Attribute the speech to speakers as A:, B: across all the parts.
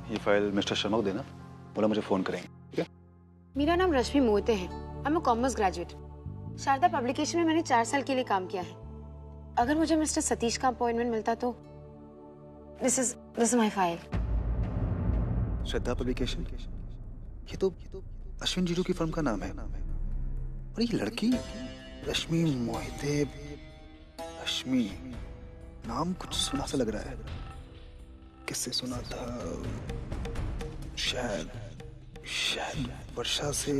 A: ये file mister Sharma को देना, बोला मुझे फोन करेंगे, ठीक है?
B: मेरा नाम रश्मि मोहिते है। I am a commerce graduate. Sharada publication में मैंने 4 साल के लिए काम किया है। अगर मुझे मिस्टर सतीश का अपॉइंटमेंट मिलता तो this is my file.
A: Shraddha publication, ये तो अश्विन जीजू की फर्म का नाम है। और ये लड़की रश्मि मोहिते, रश्मि नाम कुछ सुना सा लग रहा है। किससे सुना था? शायद वर्षा से।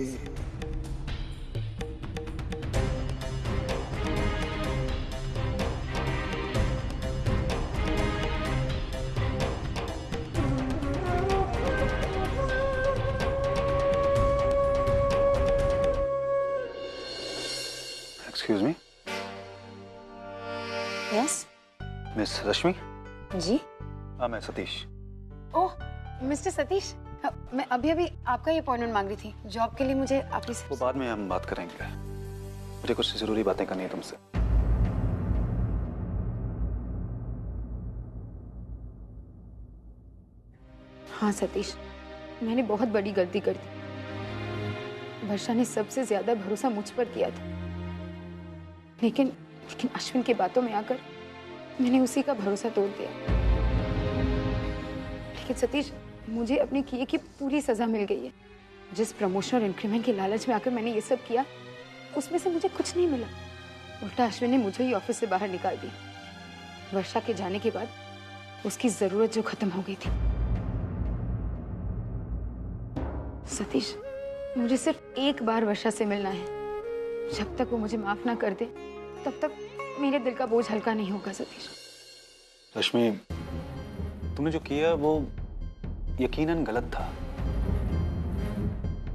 A: Excuse me.
B: यस
A: मिस रश्मि?
B: जी।
A: हाँ, मैं सतीश।
B: ओह मिस्टर सतीश, मैं अभी आपका ही अपॉइंटमेंट मांग रही थी। जॉब के लिए मुझे आपकी
A: वो बाद में हम बात करेंगे, मुझे कुछ जरूरी बातें करनी है तुमसे।
B: हाँ सतीश, मैंने बहुत बड़ी गलती कर दी। वर्षा ने सबसे ज्यादा भरोसा मुझ पर किया था, लेकिन अश्विन की बातों में आकर मैंने उसी का भरोसा तोड़ दिया। लेकिन सतीश, मुझे अपने किए की पूरी सजा मिल गई है। जिस प्रमोशन और इंक्रीमेंट के लालच में आकर मैंने ये सब किया, उसमें से मुझे कुछ नहीं मिला। उल्टा अश्विन ने मुझे ही ऑफिस से बाहर निकाल दिया। वर्षा के जाने के बाद उसकी जरूरत जो खत्म हो गई थी। सतीश, मुझे सिर्फ एक बार वर्षा से मिलना है। जब तक वो मुझे माफ ना कर दे, तब तक मेरे दिल का बोझ हल्का नहीं होगा। सतीश।
A: रश्मि, तुमने जो किया वो यकीनन गलत था,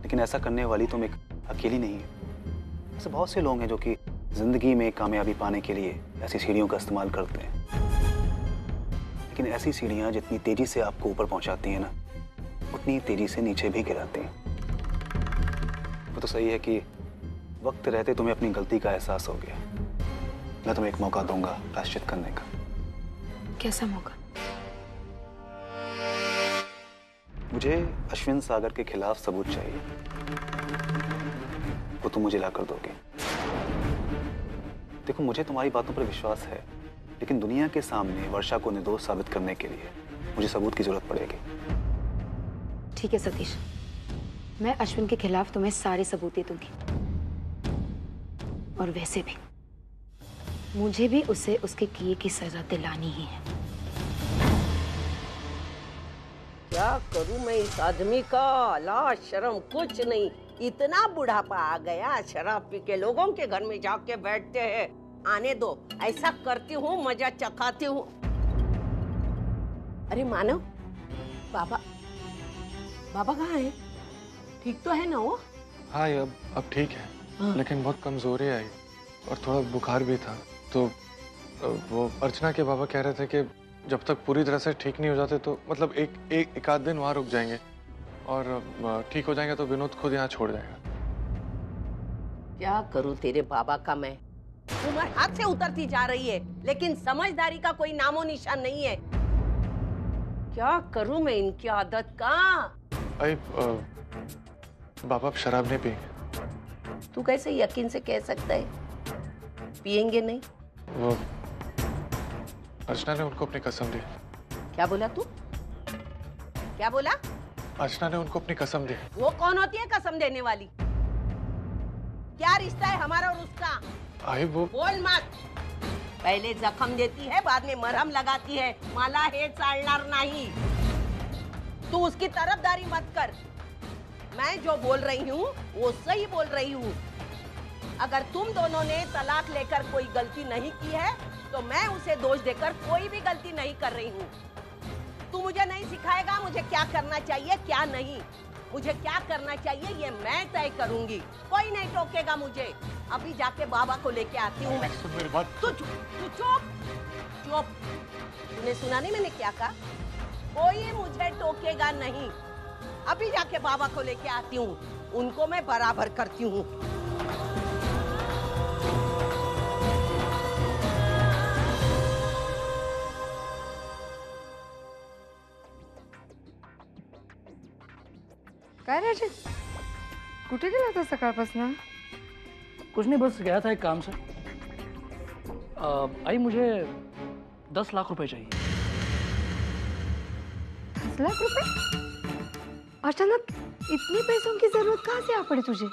A: लेकिन ऐसा करने वाली तुम एक अकेली नहीं है। ऐसे बहुत से लोग हैं जो कि जिंदगी में कामयाबी पाने के लिए ऐसी सीढ़ियों का इस्तेमाल करते हैं, लेकिन ऐसी सीढ़ियां जितनी तेजी से आपको ऊपर पहुंचाती हैं ना, उतनी तेजी से नीचे भी गिराती हैं। वो तो सही है कि वक्त रहते तुम्हें अपनी गलती का एहसास हो गया। मैं तुम्हें एक मौका दूंगा प्रायश्चित करने का।
B: कैसा मौका?
A: मुझे अश्विन सागर के खिलाफ सबूत चाहिए, वो तुम मुझे लाकर दोगे। देखो, मुझे तुम्हारी बातों पर विश्वास है, लेकिन दुनिया के सामने वर्षा को निर्दोष साबित करने के लिए मुझे सबूत की जरूरत पड़ेगी।
B: ठीक है सतीश, मैं अश्विन के खिलाफ तुम्हें सारे सबूत दे दूंगी। और वैसे भी मुझे भी उसे उसके किए की सजा दिलानी ही है।
C: क्या करूं मैं इस आदमी का? ला शर्म कुछ नहीं, इतना बुढ़ापा आ गया, शराब पी के लोगों के घर में जाके बैठते हैं। आने दो, ऐसा करती हूँ, मजा चखाती हूँ। अरे मानव, बाबा कहाँ है? ठीक तो है ना वो?
D: हाँ, ये अब ठीक है। हाँ। लेकिन बहुत कमजोरी आई और थोड़ा बुखार भी था। तो वो अर्चना के बाबा कह रहे थे कि जब तक पूरी तरह से ठीक नहीं हो जाते तो मतलब एक आध दिन वहाँ रुक जाएंगे, और ठीक हो जाएंगे तो विनोद खुद यहाँ छोड़ जाएगा।
C: क्या करूँ तेरे बाबा का मैं? उम्र हाथ से उतरती जा रही है, लेकिन समझदारी का कोई नामो निशान नहीं है। क्या करूँ मैं इनकी आदत का?
D: अरे बाबा अब शराब नहीं पिएंगे।
C: तू कैसे यकीन से कह सकता है पिएंगे नहीं?
D: वो अर्चना ने उनको अपनी कसम दी।
C: क्या बोला तू? क्या बोला?
D: अर्चना ने उनको अपनी कसम दी।
C: वो कौन होती है कसम देने वाली? क्या रिश्ता है हमारा और उसका?
D: आई वो
C: बोल मत। पहले जख्म देती है, बाद में मरहम लगाती है। मला हे चालणार नहीं। तू उसकी तरफदारी मत कर। मैं जो बोल रही हूँ वो सही बोल रही हूँ। अगर तुम दोनों ने तलाक लेकर कोई गलती नहीं की है, तो मैं उसे दोष देकर कोई भी गलती नहीं कर रही हूँ। तू मुझे नहीं सिखाएगा मुझे क्या करना चाहिए क्या नहीं। मुझे क्या करना चाहिए ये मैं तय करूंगी, कोई नहीं टोकेगा मुझे। अभी जाके बाबा को लेके आती हूँ मैं। तू चुप। तूने सुना नहीं मैंने क्या कहा? कोई मुझे टोकेगा नहीं। अभी जाके बाबा को लेके आती हूँ, उनको मैं बराबर करती हूँ।
B: काय राजे कुठे गेला होता सकाळपासून?
E: कुछ नहीं, बस गया था एक काम से। आई मुझे 10 लाख रुपए चाहिए।
B: 10 लाख रुपए? अचानक इतने पैसों की जरूरत कहाँ से आ पड़ी तुझे?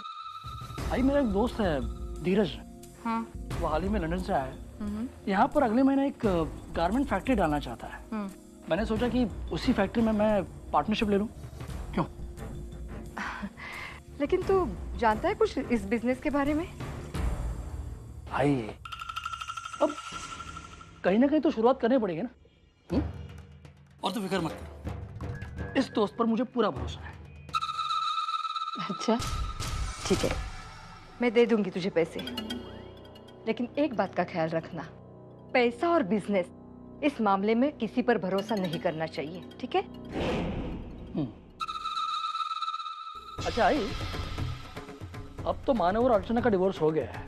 E: आई मेरा एक दोस्त है धीरज,
B: हाँ।
E: वो हाल ही में लंदन से आया है। यहाँ पर अगले महीने एक गारमेंट फैक्ट्री डालना चाहता है। मैंने सोचा कि उसी फैक्ट्री में मैं पार्टनरशिप ले लूँ। क्यों?
B: लेकिन तू जानता है कुछ इस बिजनेस के बारे में?
E: आई अब कहीं ना कहीं तो शुरुआत करनी पड़ेगी ना। और तो फिक्र मत कर, इस दोस्त पर मुझे पूरा भरोसा है।
B: अच्छा ठीक है, मैं दे दूंगी तुझे पैसे, लेकिन एक बात का ख्याल रखना, पैसा और बिजनेस इस मामले में किसी पर भरोसा नहीं करना चाहिए, ठीक है?
E: अच्छा आई, अब तो मानव और अर्चना का डिवोर्स हो गया है,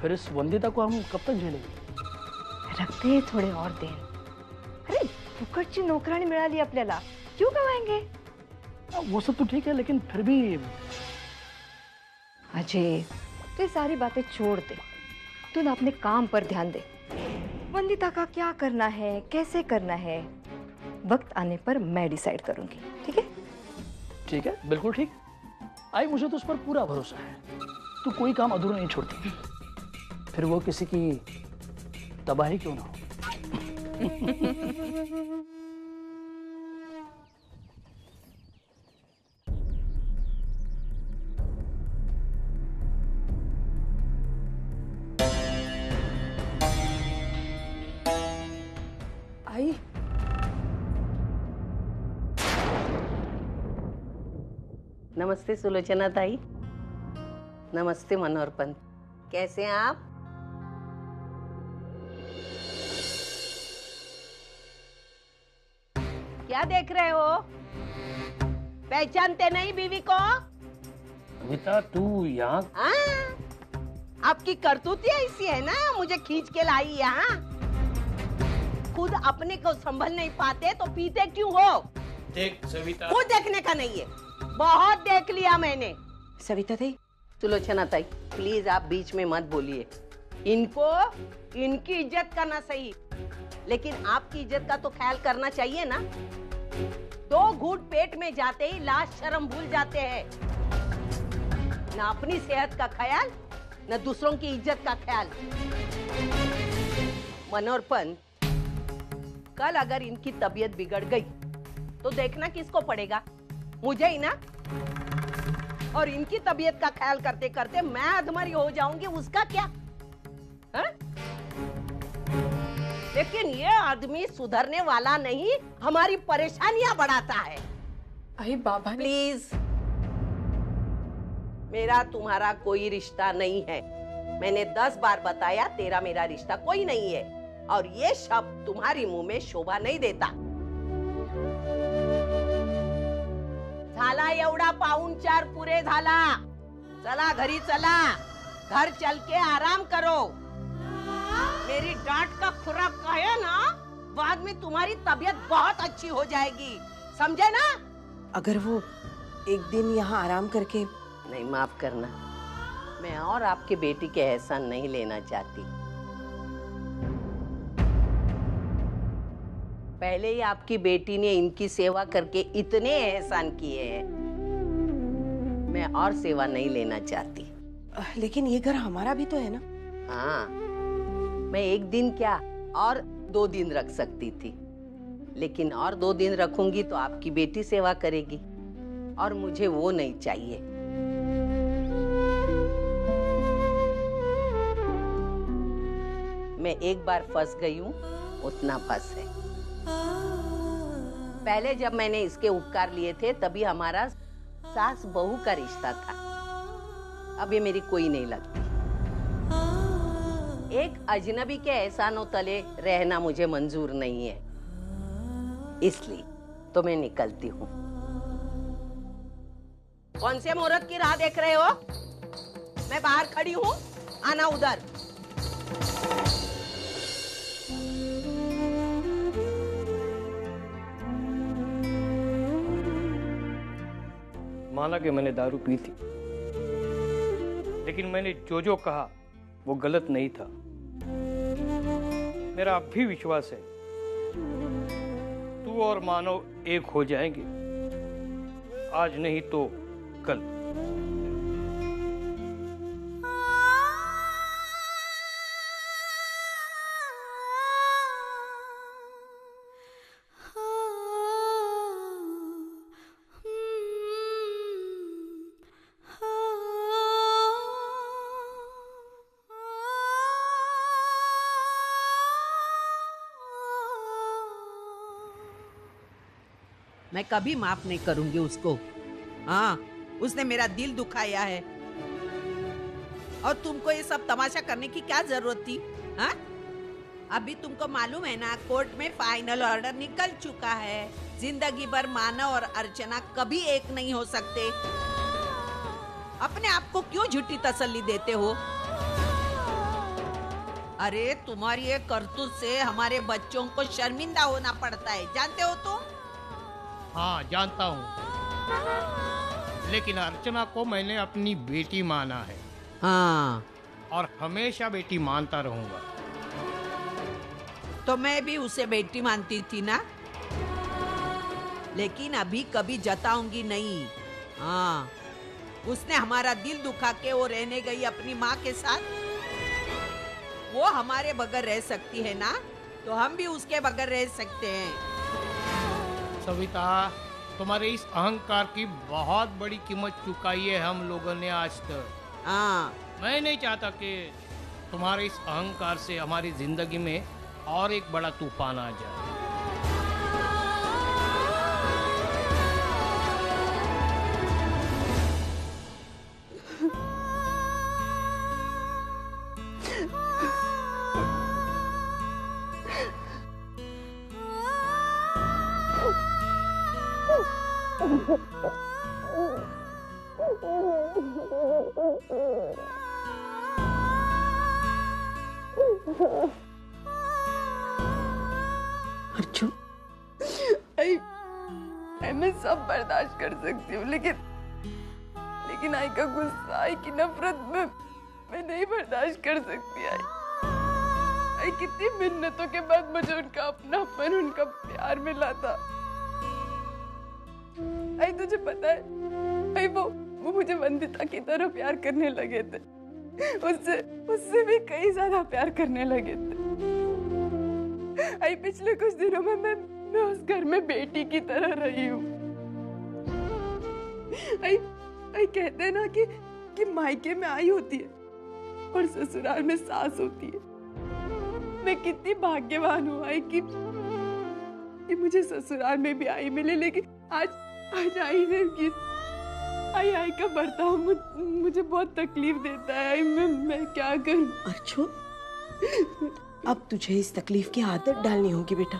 E: फिर इस वंदिता को हम कब तक झेलेंगे?
B: रखते हैं थोड़े और दिन। अरे फुकटची नोकरानी मिळाली आपल्याला, क्यों गवाएंगे?
E: वो सब तो ठीक है, लेकिन फिर भी
B: अजय तू ये सारी बातें छोड़ दे, तू ना अपने काम पर ध्यान दे। वंदिता का क्या करना है, कैसे करना है, वक्त आने पर मैं डिसाइड करूंगी, ठीक है?
E: ठीक है, बिल्कुल ठीक। आई मुझे तो उस पर पूरा भरोसा है, तू कोई काम अधूरा नहीं छोड़ती, फिर वो किसी की तबाही क्यों ना हो।
B: आई
C: नमस्ते सुलोचना ताई। नमस्ते मनोहर पंत, कैसे हैं आप? क्या देख रहे हो? पहचानते नहीं बीवी को?
E: अमिता तू यहाँ?
C: हाँ? आपकी करतूती ऐसी है ना, मुझे खींच के लाई यहाँ। खुद अपने को संभल नहीं पाते तो पीते क्यों हो?
F: देख सविता,
C: खुद देखने का नहीं है, बहुत देख लिया मैंने।
G: सविता ताई,
C: सुलोचना ताई प्लीज आप बीच में मत बोलिए। इनको इनकी इज्जत करना सही, लेकिन आपकी इज्जत का तो ख्याल करना चाहिए ना। 2 घूंट पेट में जाते ही लाज शर्म भूल जाते हैं। न अपनी सेहत का ख्याल, न दूसरों की इज्जत का ख्याल। मनोहर पंत, कल अगर इनकी तबीयत बिगड़ गई तो देखना किसको पड़ेगा? मुझे ही ना। और इनकी तबीयत का ख्याल करते करते मैं अधमरी हो जाऊंगी, उसका क्या? हा? लेकिन ये आदमी सुधरने वाला नहीं, हमारी परेशानियां बढ़ाता है।
G: अरे बाबा ने...
C: प्लीज, मेरा तुम्हारा कोई रिश्ता नहीं है। मैंने 10 बार बताया तेरा मेरा रिश्ता कोई नहीं है, और ये शब्द तुम्हारी मुंह में शोभा नहीं देता। झाला एवढा पाहुणचार पुरे झाला, चला घरी चला, घर चल के आराम करो। मेरी डांट का खुराक खाया ना, बाद में तुम्हारी तबीयत बहुत अच्छी हो जाएगी, समझे ना?
G: अगर वो एक दिन यहाँ आराम करके...
C: नहीं, माफ करना, मैं और आपके बेटी के एहसान नहीं लेना चाहती। पहले ही आपकी बेटी ने इनकी सेवा करके इतने एहसान किए हैं, मैं और सेवा नहीं लेना चाहती।
G: लेकिन ये घर हमारा भी तो है ना।
C: हाँ, मैं एक दिन क्या और 2 दिन रख सकती थी, लेकिन और 2 दिन रखूंगी तो आपकी बेटी सेवा करेगी, और मुझे वो नहीं चाहिए। मैं एक बार फंस गई हूँ, उतना फंस है। पहले जब मैंने इसके उपकार लिए थे तभी हमारा सास बहू का रिश्ता था, अब ये मेरी कोई नहीं लगती। एक अजनबी के एहसानों तले रहना मुझे मंजूर नहीं है, इसलिए तो मैं निकलती हूँ। कौन से मुहूर्त की राह देख रहे हो? मैं बाहर खड़ी हूँ, आना उधर।
F: माना कि मैंने दारू पी थी, लेकिन मैंने जो जो कहा वो गलत नहीं था। मेरा अब भी विश्वास है तू और मानव एक हो जाएंगे, आज नहीं तो कल।
C: मैं कभी माफ नहीं करूंगी उसको। हाँ, उसने मेरा दिल दुखाया है और तुमको ये सब तमाशा करने की क्या जरूरत थी? हाँ? अभी तुमको मालूम है ना, कोर्ट में फाइनल ऑर्डर निकल चुका है। जिंदगी भर मानव और अर्चना कभी एक नहीं हो सकते। अपने आप को क्यों झूठी तसल्ली देते हो? अरे तुम्हारी ये करतूत से हमारे बच्चों को शर्मिंदा होना पड़ता है, जानते हो तुम?
F: हाँ जानता हूँ, लेकिन अर्चना को मैंने अपनी बेटी माना है।
C: हाँ,
F: और हमेशा बेटी मानता रहूंगा।
C: तो मैं भी उसे बेटी मानती थी ना, लेकिन अभी कभी जताऊंगी नहीं। हाँ, उसने हमारा दिल दुखा के वो रहने गई अपनी माँ के साथ। वो हमारे बगैर रह सकती है ना, तो हम भी उसके बगैर रह सकते हैं।
F: सविता, तुम्हारे इस अहंकार की बहुत बड़ी कीमत चुकाई है हम लोगों ने आज तक।
C: हाँ,
F: मैं नहीं चाहता कि तुम्हारे इस अहंकार से हमारी जिंदगी में और एक बड़ा तूफान आ जाए।
G: अर्जुन,
B: मैं सब बर्दाश्त कर सकती हूँ, लेकिन आई का गुस्सा, आई की नफरत मैं नहीं बर्दाश्त कर सकती। आई कितनी मिन्नतों के बाद मुझे उनका अपनापन, उनका प्यार मिला था। आई तुझे पता है, आई वो मुझे वंदिता की तरह प्यार करने लगे थे। उससे भी कई ज्यादा प्यार करने लगे थे। आई पिछले कुछ दिनों में मैं उस घर में बेटी की तरह रही हूँ। आई कहते हैं ना कि मायके में आई होती है और ससुराल में सास होती है। मैं कितनी भाग्यवान हूँ आई कि मुझे ससुराल में भी आई मिले, लेकिन आज आई ने आई का बर्ताव मुझे बहुत तकलीफ देता है। मैं क्या करूं?
G: अर्जुन, अब तुझे इस तकलीफ की आदत डालनी होगी बेटा।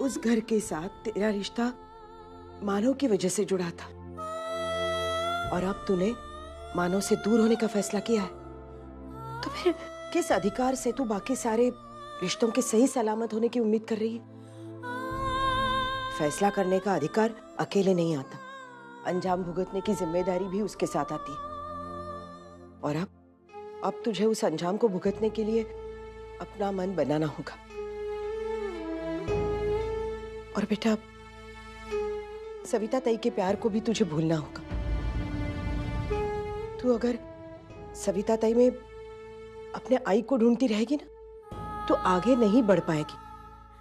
G: उस घर के साथ तेरा रिश्ता मानव की वजह से जुड़ा था और अब तूने मानव से दूर होने का फैसला किया है, तो फिर किस अधिकार से तू बाकी सारे रिश्तों के सही सलामत होने की उम्मीद कर रही है? फैसला करने का अधिकार अकेले नहीं आता, अंजाम भुगतने की जिम्मेदारी भी उसके साथ आती है। और अब तुझे उस अंजाम को भुगतने के लिए अपना मन बनाना होगा। और बेटा, सविता ताई के प्यार को भी तुझे भूलना होगा। तू अगर सविता ताई में अपने आई को ढूंढती रहेगी ना, तो आगे नहीं बढ़ पाएगी,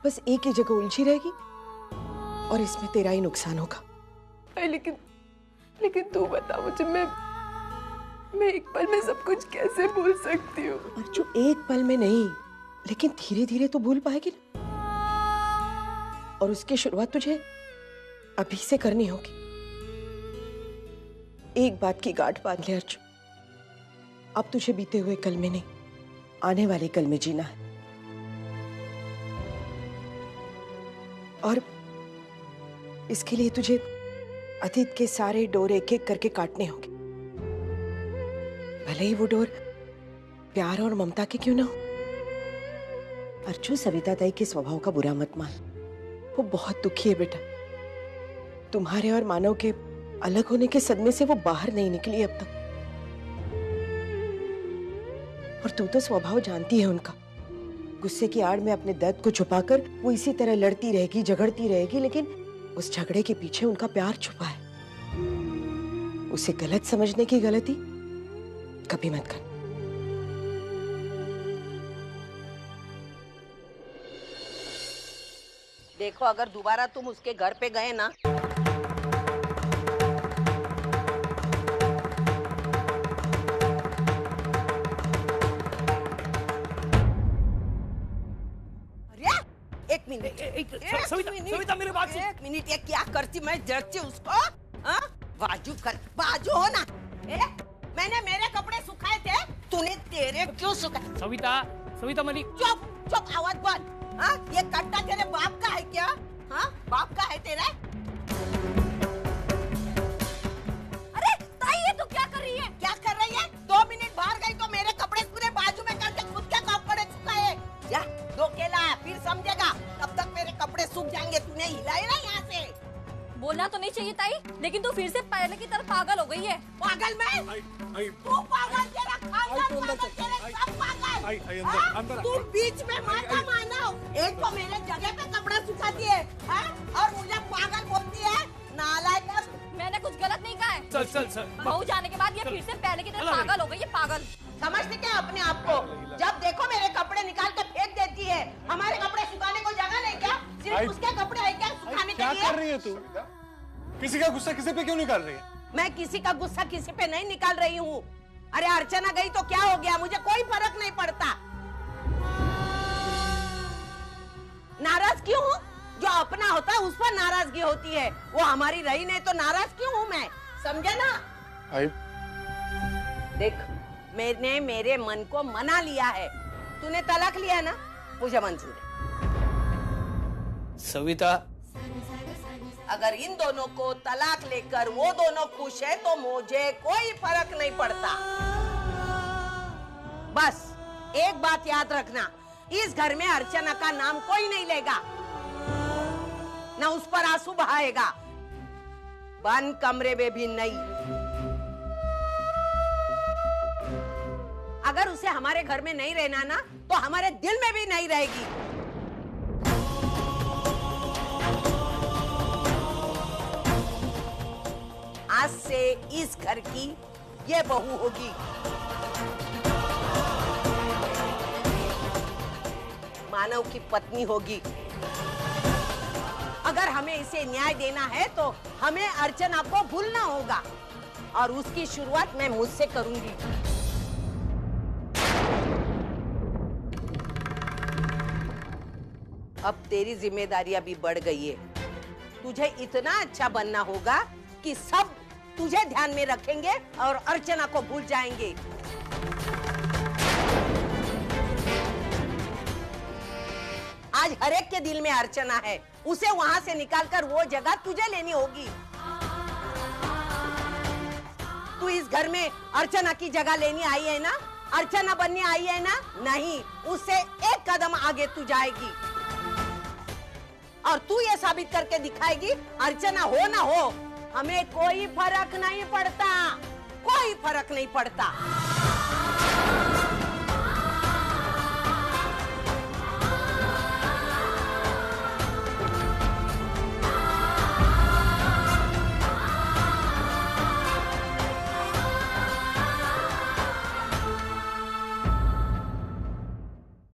G: बस एक ही जगह उलझी रहेगी और इसमें तेरा ही नुकसान होगा।
B: लेकिन तू बता मुझे, मैं एक पल में सब कुछ कैसे भूल सकती हूँ?
G: अर्जुन, एक पल में नहीं, लेकिन धीरे धीरे तो भूल पाएगी ना, और उसकी शुरुआत तुझे अभी से करनी होगी। एक बात की गांठ बांध ले अर्जुन, अब तुझे बीते हुए कल में नहीं, आने वाले कल में जीना है। और इसके लिए तुझे अतीत के सारे डोर एक एक करके काटने होंगे, भले ही वो डोर प्यार और ममता के क्यों ना हो। अर्जुन, सविता ताई के स्वभाव का बुरा मत मान, वो बहुत दुखी है बेटा। तुम्हारे और मानव के अलग होने के सदमे से वो बाहर नहीं निकली अब तक। और तू तो स्वभाव जानती है उनका। गुस्से की आड़ में अपने दर्द को छुपाकर वो इसी तरह लड़ती रहेगी, झगड़ती रहेगी, लेकिन उस झगड़े के पीछे उनका प्यार छुपा है। उसे गलत समझने की गलती कभी मत कर।
C: देखो, अगर दोबारा तुम उसके घर पे गए ना, एक मिनट,
E: सविता मेरी बात सुन।
C: एक मिनट, ये क्या करती मैं जड़ती उसको? हाँ? बाजू हो ना। मैंने मेरे कपड़े सुखाए थे, तूने तेरे क्यों सुखाए?
F: सविता मलिक,
C: चुप चुप, आवाज बंद। हाँ? ये कट्टा तेरे बाप का है क्या? हाँ? बाप का है तेरे? अरे ताई, ये तू क्या कर रही है? क्या कर रही है? 2 मिनट बाहर गई तो मेरे कपड़े पूरे बाजू में करके खुद क्या कपड़े सुखाए? जा दो केला, फिर समझेगा। तब तक मेरे कपड़े सूख जाएंगे। तूने हिलाए ना यहाँ से।
H: बोलना तो नहीं चाहिए ताई, लेकिन तू फिर से पहले की तरह पागल हो गई है।
C: पागल मैं? तू पागल, तेरा खानदान पागल, तेरे सब पागल। तू बीच में माता मानव। एक तो मेरे जगह पे कपड़ा सुखाती है, और मुझे पागल बोलती है। नालायक।
H: मैंने कुछ गलत नहीं कहा है।
F: चल।
H: बहू जाने के बाद ये फिर से पहले की तरह पागल हो गई है, पागल।
C: समझते क्या अपने आप को? जब देखो मेरे कपड़े निकाल के फेंक देती है। हमारे कपड़े सुखाने को जगह नहीं क्या? सिर्फ उसके कपड़े है क्या सुखाने के लिए?
D: क्या कर रही है तू? किसी का गुस्सा किसी पे क्यों निकाल रही है?
C: मैं किसी का गुस्सा किसी पे नहीं निकाल रही हूँ। अरे अर्चना गई तो क्या हो गया? मुझे कोई फर्क नहीं पड़ता। नाराज क्यों हूँ? जो अपना होता है उस पर नाराजगी होती है। वो हमारी रही नहीं तो नाराज क्यों हूँ मैं? समझे ना? देख, मैंने मेरे मन को मना लिया है। तूने तलाक लिया ना, मुझे मंजूर है।
F: सविता,
C: अगर इन दोनों को तलाक लेकर वो दोनों खुश है तो मुझे कोई फर्क नहीं पड़ता। बस एक बात याद रखना, इस घर में अर्चना का नाम कोई नहीं लेगा, ना उस पर आंसू बहाएगा, बंद कमरे में भी नहीं। अगर उसे हमारे घर में नहीं रहना ना, तो हमारे दिल में भी नहीं रहेगी। आज से इस घर की ये बहू होगी। मानव की पत्नी होगी। अगर हमें इसे न्याय देना है तो हमें अर्चना को भूलना होगा, और उसकी शुरुआत मैं मुझसे करूंगी। अब तेरी जिम्मेदारी अभी बढ़ गई है। तुझे इतना अच्छा बनना होगा कि सब तुझे ध्यान में रखेंगे और अर्चना को भूल जाएंगे। आज हर एक के दिल में अर्चना है, उसे वहां से निकालकर वो जगह तुझे लेनी होगी। तू इस घर में अर्चना की जगह लेनी आई है ना? अर्चना बनने आई है ना? नहीं, उससे एक कदम आगे तू जाएगी, और तू ये साबित करके दिखाएगी, अर्चना हो ना हो, हमें कोई फर्क नहीं पड़ता, कोई फर्क नहीं पड़ता।